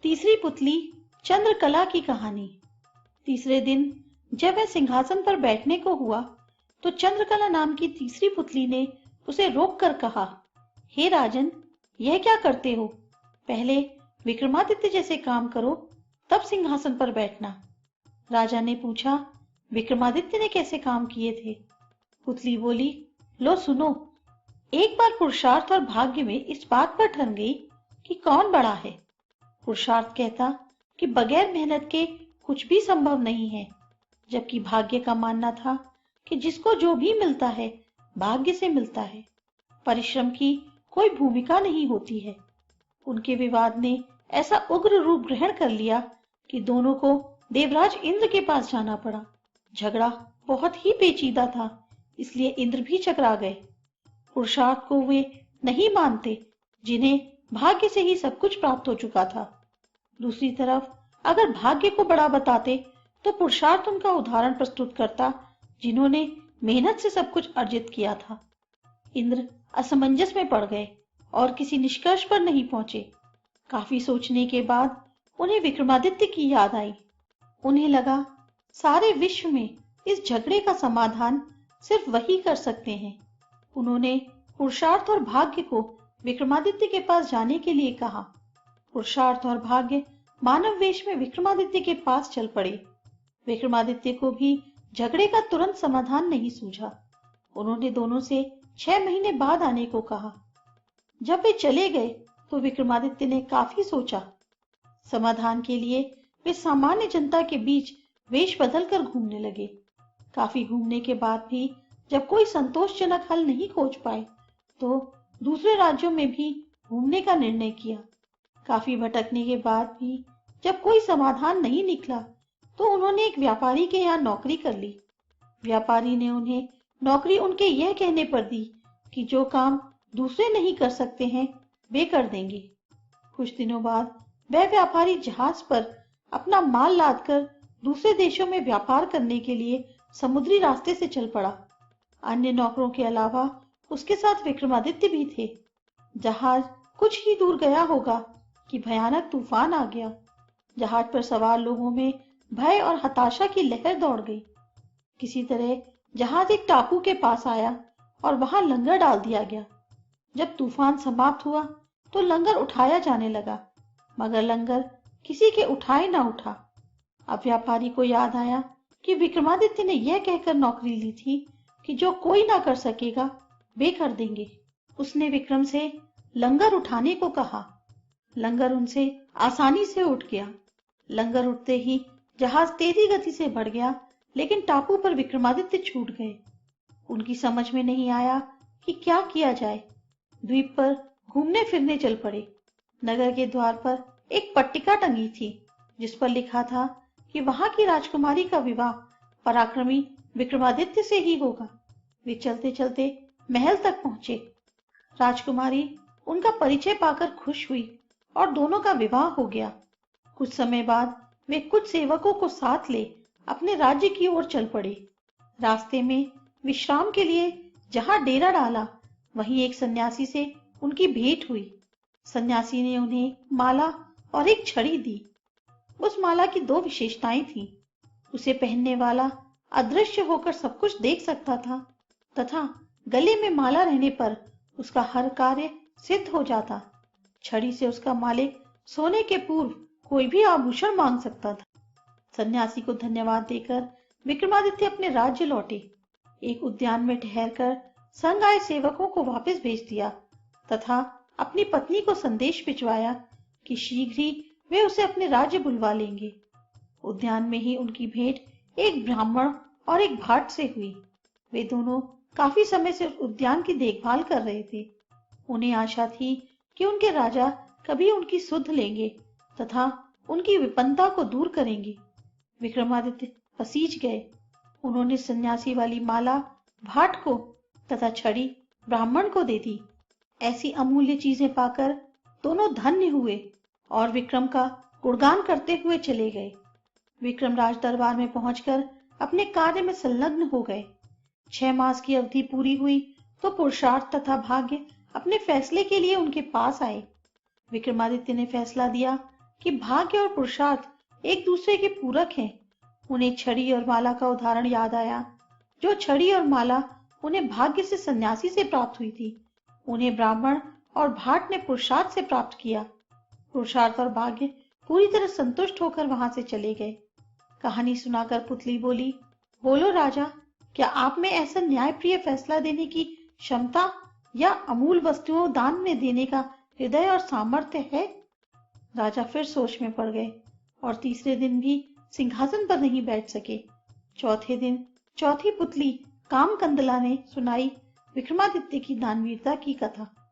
तीसरी पुतली चंद्रकला की कहानी। तीसरे दिन जब वह सिंहासन पर बैठने को हुआ तो चंद्रकला नाम की तीसरी पुतली ने उसे रोककर कहा, हे राजन, यह क्या करते हो? पहले विक्रमादित्य जैसे काम करो, तब सिंहासन पर बैठना। राजा ने पूछा, विक्रमादित्य ने कैसे काम किए थे? पुतली बोली, लो सुनो। एक बार पुरुषार्थ और भाग्य में इस बात पर ठन गई कि कौन बड़ा है। पुरुषार्थ कहता कि बगैर मेहनत के कुछ भी संभव नहीं है, जबकि भाग्य का मानना था कि जिसको जो भी मिलता है भाग्य से मिलता है, परिश्रम की कोई भूमिका नहीं होती है। उनके विवाद ने ऐसा उग्र रूप ग्रहण कर लिया कि दोनों को देवराज इंद्र के पास जाना पड़ा। झगड़ा बहुत ही पेचीदा था, इसलिए इंद्र भी चकरा गए। पुरुषार्थ को वे नहीं मानते जिन्हें भाग्य से ही सब कुछ प्राप्त हो चुका था। दूसरी तरफ अगर भाग्य को बड़ा बताते तो पुरुषार्थ उनका उदाहरण प्रस्तुत करता जिन्होंने मेहनत से सब कुछ अर्जित किया था। इंद्र असमंजस में पड़ गए और किसी निष्कर्ष पर नहीं पहुंचे। काफी सोचने के बाद उन्हें विक्रमादित्य की याद आई। उन्हें लगा सारे विश्व में इस झगड़े का समाधान सिर्फ वही कर सकते हैं। उन्होंने पुरुषार्थ और भाग्य को विक्रमादित्य के पास जाने के लिए कहा। पुरुषार्थ और भाग्य मानव वेश में विक्रमादित्य के पास चल पड़े। विक्रमादित्य को भी झगड़े का तुरंत समाधान नहीं सूझा। उन्होंने दोनों से 6 महीने बाद आने को कहा। जब वे चले गए तो विक्रमादित्य ने काफी सोचा। समाधान के लिए वे सामान्य जनता के बीच वेश बदलकर घूमने लगे। काफी घूमने के बाद भी जब कोई संतोषजनक हल नहीं खोज पाए तो दूसरे राज्यों में भी घूमने का निर्णय किया। काफी भटकने के बाद भी जब कोई समाधान नहीं निकला तो उन्होंने एक व्यापारी के यहाँ नौकरी कर ली। व्यापारी ने उन्हें नौकरी उनके यह कहने पर दी कि जो काम दूसरे नहीं कर सकते हैं वे कर देंगे। कुछ दिनों बाद वह व्यापारी जहाज पर अपना माल लादकर दूसरे देशों में व्यापार करने के लिए समुद्री रास्ते से चल पड़ा। अन्य नौकरों के अलावा उसके साथ विक्रमादित्य भी थे। जहाज कुछ ही दूर गया होगा कि भयानक तूफान आ गया। जहाज पर सवार लोगों में भय और हताशा की लहर दौड़ गई। किसी तरह जहाज एक टापू के पास आया और वहां लंगर डाल दिया गया। जब तूफान समाप्त हुआ तो लंगर उठाया जाने लगा, मगर लंगर किसी के उठाए ना उठा। अब व्यापारी को याद आया कि विक्रमादित्य ने यह कहकर नौकरी ली थी कि जो कोई ना कर सकेगा वे कर देंगे। उसने विक्रम से लंगर उठाने को कहा। लंगर उनसे आसानी से उठ गया। लंगर उठते ही जहाज तेजी गति से बढ़ गया, लेकिन टापू पर विक्रमादित्य छूट गए। उनकी समझ में नहीं आया कि क्या किया जाए। द्वीप पर घूमने फिरने चल पड़े। नगर के द्वार पर एक पट्टिका टंगी थी जिस पर लिखा था कि वहां की राजकुमारी का विवाह पराक्रमी विक्रमादित्य से ही होगा। वे चलते चलते महल तक पहुंचे। राजकुमारी उनका परिचय पाकर खुश हुई और दोनों का विवाह हो गया। कुछ समय बाद वे कुछ सेवकों को साथ ले अपने राज्य की ओर चल पड़े। रास्ते में विश्राम के लिए जहां डेरा डाला वहीं एक सन्यासी से उनकी भेंट हुई। सन्यासी ने उन्हें माला और एक छड़ी दी। उस माला की 2 विशेषताएं थीं। उसे पहनने वाला अदृश्य होकर सब कुछ देख सकता था तथा गले में माला रहने पर उसका हर कार्य सिद्ध हो जाता। छड़ी से उसका मालिक सोने के पूर्व कोई भी आभूषण मांग सकता था। सन्यासी को धन्यवाद देकर विक्रमादित्य अपने राज्य लौटे। एक उद्यान में ठहरकर संग आए सेवकों को वापस भेज दिया तथा अपनी पत्नी को संदेश भिजवाया कि शीघ्र ही वे उसे अपने राज्य बुलवा लेंगे। उद्यान में ही उनकी भेंट एक ब्राह्मण और एक भाट से हुई। वे दोनों काफी समय से उद्यान की देखभाल कर रहे थे। उन्हें आशा थी कि उनके राजा कभी उनकी सुध लेंगे तथा उनकी विपन्नता को दूर करेंगे। विक्रमादित्य पसीज गए। उन्होंने सन्यासी वाली माला भाट को तथा छड़ी ब्राह्मण को दे दी। ऐसी अमूल्य चीजें पाकर दोनों धन्य हुए और विक्रम का गुणगान करते हुए चले गए। विक्रम राज दरबार में पहुंचकर अपने कार्य में संलग्न हो गए। 6 मास की अवधि पूरी हुई तो पुरुषार्थ तथा भाग्य अपने फैसले के लिए उनके पास आए। विक्रमादित्य ने फैसला दिया कि भाग्य और पुरुषार्थ एक दूसरे के पूरक हैं। उन्हें छड़ी और माला का उदाहरण याद आया। जो छड़ी और माला उन्हें भाग्य से सन्यासी से प्राप्त हुई थी, उन्हें ब्राह्मण और भाट ने पुरुषार्थ से प्राप्त किया। पुरुषार्थ और भाग्य पूरी तरह संतुष्ट होकर वहां से चले गए। कहानी सुनाकर पुतली बोली, बोलो राजा, क्या आप में ऐसा न्यायप्रिय फैसला देने की क्षमता या अमूल वस्तुओं दान में देने का हृदय और सामर्थ्य है? राजा फिर सोच में पड़ गए और तीसरे दिन भी सिंहासन पर नहीं बैठ सके। चौथे दिन चौथी पुतली कामकंदला ने सुनाई विक्रमादित्य की दानवीरता की कथा।